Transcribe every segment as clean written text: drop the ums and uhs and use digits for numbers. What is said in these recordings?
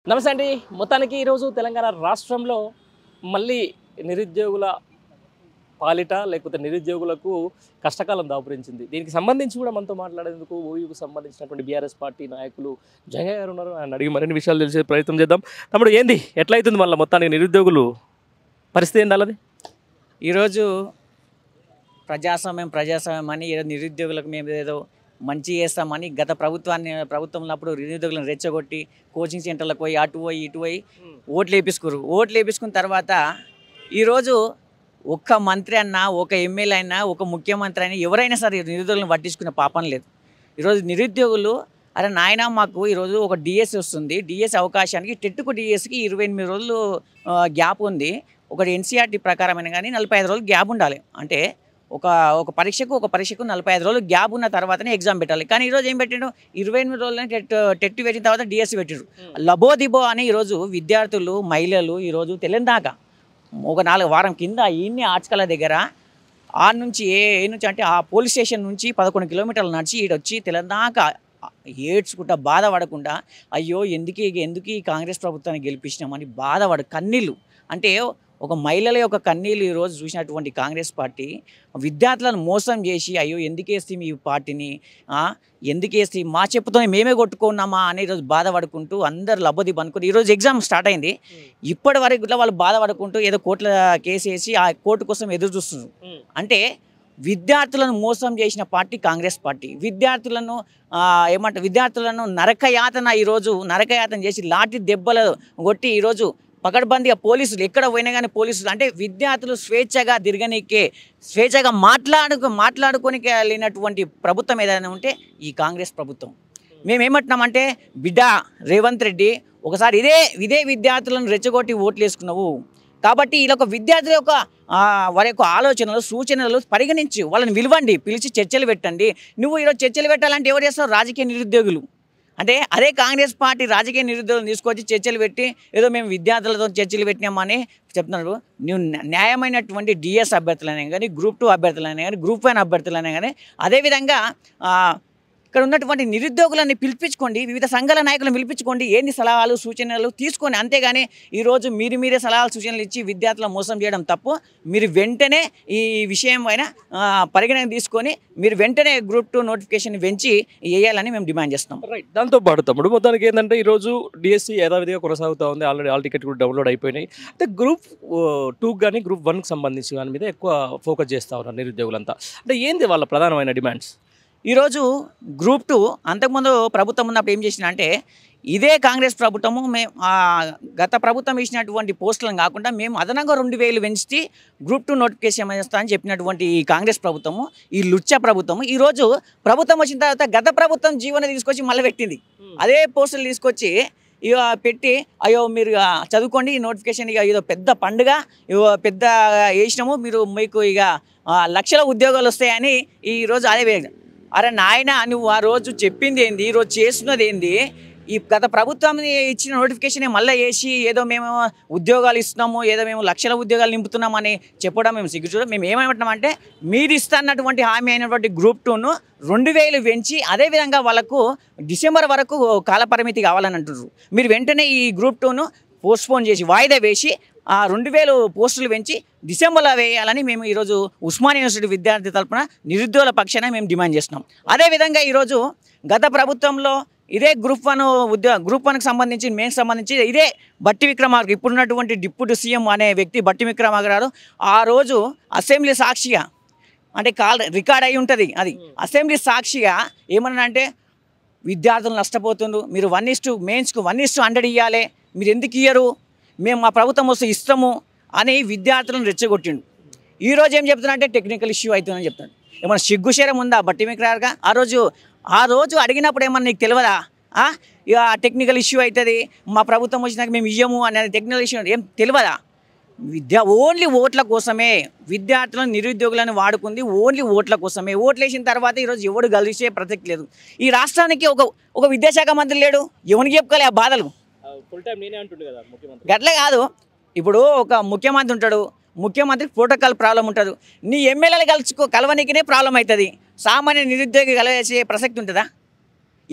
నమస్తే అండి. మొత్తానికి ఈరోజు తెలంగాణ రాష్ట్రంలో మళ్ళీ నిరుద్యోగుల పాలిట లేకపోతే నిరుద్యోగులకు కష్టకాలం దాపురించింది. దీనికి సంబంధించి కూడా మనతో మాట్లాడేందుకు ఓయూకు సంబంధించినటువంటి బీఆర్ఎస్ పార్టీ నాయకులు జగన్ గారు ఉన్నారు. ఆయన అడిగి మరిన్ని విషయాలు తెలిసే ప్రయత్నం చేద్దాం. తమ్ముడు ఏంది ఎట్లయితుంది మళ్ళీ మొత్తానికి నిరుద్యోగులు పరిస్థితి ఏంది అన్నది? ఈరోజు ప్రజాస్వామ్యం అని ఏదో నిరుద్యోగులకు మేము ఏదో మంచి చేస్తామని గత ప్రభుత్వం ఉన్నప్పుడు నిరుద్యోగులను రెచ్చగొట్టి కోచింగ్ సెంటర్లకు పోయి అటు పోయి ఇటు పోయి ఓట్లు వేపించుకున్న తర్వాత ఈరోజు ఒక్క మంత్రి అన్నా ఒక ఎమ్మెల్యే అయినా ఒక ముఖ్యమంత్రి అయినా ఎవరైనా సరే నిరుద్యోగులను పట్టించుకునే పాపం లేదు. ఈరోజు నిరుద్యోగులు అరే నాయన మాకు ఈరోజు ఒక డిఎస్ వస్తుంది, డిఎస్ అవకాశానికి టెట్కు డిఎస్కి 28 రోజులు గ్యాప్ ఉంది. ఒకటి ఎన్సీఆర్టీ ప్రకారమైన కానీ 45 రోజులు గ్యాప్ ఉండాలి. అంటే ఒక పరీక్షకు 45 రోజులు గ్యాప్ ఉన్న తర్వాతనే ఎగ్జామ్ పెట్టాలి. కానీ ఈరోజు ఏం పెట్టిండు, 28 రోజులని టెట్ పెట్టిన తర్వాత డిఎస్సి పెట్టిండు. లబోదిబో అని ఈరోజు విద్యార్థులు మహిళలు ఈరోజు తెలంగాణ ఒక 4 వారం కింద ఈయన్ని ఆర్ట్స్కల దగ్గర నుంచి అంటే ఆ పోలీస్ స్టేషన్ నుంచి 11 కిలోమీటర్లు నడిచి ఈడొచ్చి తెలంగాణ ఏడ్చుకుంటా బాధపడకుండా అయ్యో ఎందుకు ఈ కాంగ్రెస్ ప్రభుత్వాన్ని గెలిపించినామని కన్నీళ్ళు అంటే ఒక మహిళల యొక్క కన్నీళ్ళు ఈరోజు చూసినటువంటి కాంగ్రెస్ పార్టీ విద్యార్థులను మోసం చేసి అయ్యో ఎందుకేస్తే ఈ పార్టీని ఎందుకేస్తే మా చెప్పుతో మేమే కొట్టుకున్నామా అని ఈరోజు బాధపడుకుంటూ అందరు లబ్బోదిబ్బ అనుకుంటూ ఈరోజు ఎగ్జామ్ స్టార్ట్ అయింది. ఇప్పటి వరకు ఇట్లా వాళ్ళు బాధపడుకుంటూ ఏదో కోర్టుల కేసు వేసి ఆ కోర్టు కోసం ఎదురు చూస్తున్నారు. అంటే విద్యార్థులను మోసం చేసిన పార్టీ కాంగ్రెస్ పార్టీ. విద్యార్థులను నరకయాతన చేసి లాఠీ దెబ్బలు కొట్టి ఈరోజు పకడ్బందీగా పోలీసులు ఎక్కడ పోయినా కానీ పోలీసులు అంటే విద్యార్థులు స్వేచ్ఛగా తిరగనీకే స్వేచ్ఛగా మాట్లాడుకొని లేనటువంటి ప్రభుత్వం ఏదైనా ఉంటే ఈ కాంగ్రెస్ ప్రభుత్వం. మేమేమంటున్నామంటే బిడ్డ రేవంత్ రెడ్డి ఒకసారి ఇదే విద్యార్థులను రెచ్చగొట్టి ఓట్లు వేసుకున్నావు కాబట్టి ఇలా ఒక విద్యార్థుల యొక్క వారి యొక్క ఆలోచనలు సూచనలు పరిగణించి వాళ్ళని పిలిచి చర్చలు పెట్టండి. నువ్వు ఈరోజు చర్చలు పెట్టాలంటే ఎవరు చేస్తావు? రాజకీయ నిరుద్యోగులు. అంటే అదే కాంగ్రెస్ పార్టీ రాజకీయ నిరుద్యోగులను తీసుకొచ్చి చర్చలు పెట్టి ఏదో మేము విద్యార్థులతో చర్చలు పెట్టినామని చెప్తున్నారు. నువ్వు న్యాయమైనటువంటి డిఎస్ అభ్యర్థులైనా కానీ గ్రూప్ 2 అభ్యర్థులైనా కానీ గ్రూప్ 1 అభ్యర్థులైనా కానీ అదేవిధంగా ఇక్కడ ఉన్నటువంటి నిరుద్యోగులని పిలిపించుకోండి, వివిధ సంఘాల నాయకులను పిలిపించుకోండి, ఏంది సలహాలు సూచనలు తీసుకొని. అంతేగాని ఈరోజు మీరే సలహాలు సూచనలు ఇచ్చి విద్యార్థులను మోసం చేయడం తప్పు. మీరు వెంటనే ఈ విషయం పైన పరిగణన తీసుకొని మీరు వెంటనే గ్రూప్ 2 నోటిఫికేషన్ పెంచి వేయాలని మేము డిమాండ్ చేస్తున్నాం. రైట్. దాంతో పాటు తమ్ముడు మొత్తానికి ఏంటంటే ఈరోజు డిఎస్సి యథావిధిగా కొనసాగుతూ ఉంది. ఆల్రెడీ ఆల్ టికెట్ కూడా డౌన్లోడ్ అయిపోయినాయి. అయితే గ్రూప్ 2 కానీ గ్రూప్ 1కి సంబంధించి దాని మీద ఎక్కువ ఫోకస్ చేస్తూ ఉన్నారు నిరుద్యోగులంతా. అంటే ఏంది వాళ్ళ ప్రధానమైన డిమాండ్స్? ఈరోజు గ్రూప్ 2 అంతకుముందు ప్రభుత్వం ఉన్నప్పుడు ఏం చేసిన అంటే ఇదే కాంగ్రెస్ ప్రభుత్వము గత ప్రభుత్వం ఇచ్చినటువంటి పోస్టులను కాకుండా మేము అదనంగా 2000 పెంచి గ్రూప్ 2 నోటిఫికేషన్ చేస్తా అని చెప్పినటువంటి ఈ కాంగ్రెస్ ప్రభుత్వము, ఈ లుచ్చ ప్రభుత్వము ఈరోజు ప్రభుత్వం వచ్చిన తర్వాత గత ప్రభుత్వం జీవన తీసుకొచ్చి మళ్ళీ పెట్టింది. అదే పోస్టులు తీసుకొచ్చి ఇక పెట్టి అయ్యో మీరు చదువుకోండి ఈ నోటిఫికేషన్ ఇక ఏదో పెద్ద పండుగ పెద్ద వేసినాము మీకు ఇక లక్షల ఉద్యోగాలు వస్తాయని ఈరోజు అదే. అరే నాయన నువ్వు ఆ రోజు చెప్పింది ఏంది, ఈరోజు చేస్తున్నది ఏంది? ఈ గత ప్రభుత్వం ఇచ్చిన నోటిఫికేషన్ మళ్ళీ వేసి ఏదో మేము ఉద్యోగాలు ఇస్తున్నాము, ఏదో మేము లక్షల ఉద్యోగాలు నింపుతున్నామని చెప్పడం మేము సిగ్గుచూడ. మేము ఏమంటున్నామంటే మీరు ఇస్తున్నటువంటి హామీ అయినటువంటి గ్రూప్ 2ను 2000 పెంచి అదేవిధంగా వాళ్ళకు డిసెంబర్ వరకు కాలపరిమితి కావాలని అంటున్నారు. మీరు వెంటనే ఈ గ్రూప్ 2ను పోస్ట్పోన్ చేసి వాయిదా వేసి 2000 పోస్టులు పెంచి డిసెంబర్లో వేయాలని మేము ఈరోజు ఉస్మానియా యూనివర్సిటీ విద్యార్థి తరఫున నిరుద్యోగుల పక్షాన మేము డిమాండ్ చేస్తున్నాం. అదేవిధంగా ఈరోజు గత ప్రభుత్వంలో ఇదే గ్రూప్ 1కి సంబంధించి ఇదే బట్టి విక్రమార్క ఇప్పుడున్నటువంటి డిప్యూటీ సీఎం అనే వ్యక్తి బట్టి విక్రమార్క గారు ఆ రోజు అసెంబ్లీ సాక్షిగా అంటే రికార్డ్ అయి ఉంటుంది, అది అసెంబ్లీ సాక్షిగా ఏమన్నా అంటే విద్యార్థులు నష్టపోతుండ్రు, మీరు 1:100 ఇవ్వాలి, మీరు ఎందుకు ఇయ్యరు, మేము మా ప్రభుత్వం వస్తే ఇస్తాము అని విద్యార్థులను రెచ్చగొట్టిండు. ఈరోజు ఏం చెప్తున్నా అంటే టెక్నికల్ ఇష్యూ అవుతుందని చెప్తాడు. ఏమన్నా సిగ్గుశరం ఉందా బట్టి విక్రమార్క? ఆ రోజు అడిగినప్పుడు ఏమన్నా నీకు తెలియదా ఇక టెక్నికల్ ఇష్యూ అవుతుంది, మా ప్రభుత్వం వచ్చినాక మేము ఇయ్యము అనేది టెక్నికల్ ఇష్యూ ఏం తెలియదా? ఓన్లీ ఓట్ల కోసమే విద్యార్థులను నిరుద్యోగులను వాడుకుంది, ఓన్లీ ఓట్ల కోసమే. ఓట్లు వేసిన తర్వాత ఈరోజు ఎవడు గెలిచే ప్రసక్తి లేదు. ఈ రాష్ట్రానికి ఒక విద్యాశాఖ మంత్రి లేడు, ఎవరికి చెప్పుకోలే ఆ బాధలు. గట్లే కాదు, ఇప్పుడు ఒక ముఖ్యమంత్రి ఉంటాడు, ముఖ్యమంత్రికి ప్రోటోకాల్ ప్రాబ్లం ఉంటుంది, నీ ఎమ్మెల్యేలు కలవనీకినే ప్రాబ్లం అవుతుంది. సామాన్య నిరుద్యోగి కలిసే ప్రసక్తి ఉంటుందా?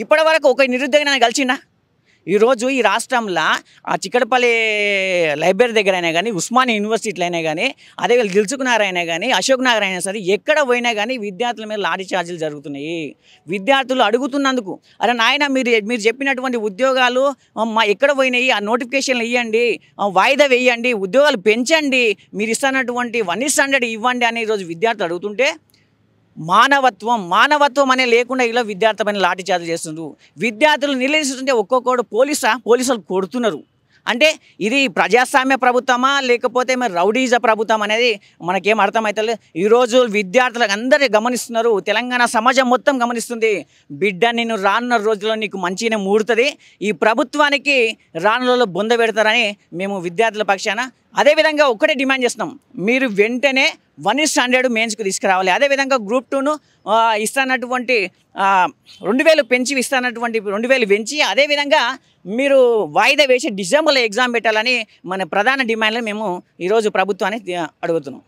ఇప్పటి వరకు ఒక నిరుద్యోగి నన్ను కలిసిందా? ఈరోజు ఈ రాష్ట్రంలో ఆ చిక్కడపల్లి లైబ్రరీ దగ్గర అయినా కానీ, ఉస్మానియా యూనివర్సిటీలో అయినా కానీ, అదే దిల్సుఖ్ నగర్ అయినా కానీ, అశోక్ నగర్ అయినా సరే ఎక్కడ పోయినా కానీ విద్యార్థుల మీద లాఠీ చార్జీలు జరుగుతున్నాయి. విద్యార్థులు అడుగుతున్నందుకు, అరే నాయన మీరు చెప్పినటువంటి ఉద్యోగాలు ఎక్కడ పోయినాయి, ఆ నోటిఫికేషన్లు ఇవ్వండి, వాయిదా వేయండి, ఉద్యోగాలు పెంచండి, మీరు ఇస్తున్నటువంటి 1:100 ఇవ్వండి అని ఈరోజు విద్యార్థులు అడుగుతుంటే మానవత్వం అనే లేకుండా ఇలా విద్యార్థి పైన లాఠీ చార్జీలు చేస్తుండ్రు. విద్యార్థులు నిలదీస్తుంటే ఒక్కొక్కడు పోలీసులు కొడుతున్నారు. అంటే ఇది ప్రజాస్వామ్య ప్రభుత్వమా లేకపోతే మరి రౌడీజ ప్రభుత్వం అనేది మనకేం అర్థమవుతలేదు. ఈరోజు విద్యార్థులకు అందరూ గమనిస్తున్నారు, తెలంగాణ సమాజం మొత్తం గమనిస్తుంది. బిడ్డ నిన్ను రానున్న రోజుల్లో నీకు మంచిగానే మూడుతుంది, ఈ ప్రభుత్వానికి రానున్న రోజుల్లో బొంద పెడతారని మేము విద్యార్థుల పక్షాన అదేవిధంగా ఒక్కటే డిమాండ్ చేస్తున్నాం, మీరు వెంటనే 1:100 మెయిన్స్కి తీసుకురావాలి. అదేవిధంగా గ్రూప్ 2ను ఇస్తున్నటువంటి 2000 పెంచి ఇస్తున్నటువంటి 2000 పెంచి అదేవిధంగా మీరు వాయిదా వేసి డిసెంబర్లో ఎగ్జామ్ పెట్టాలని మన ప్రధాన డిమాండ్లు మేము ఈరోజు ప్రభుత్వాన్ని అడుగుతున్నాం.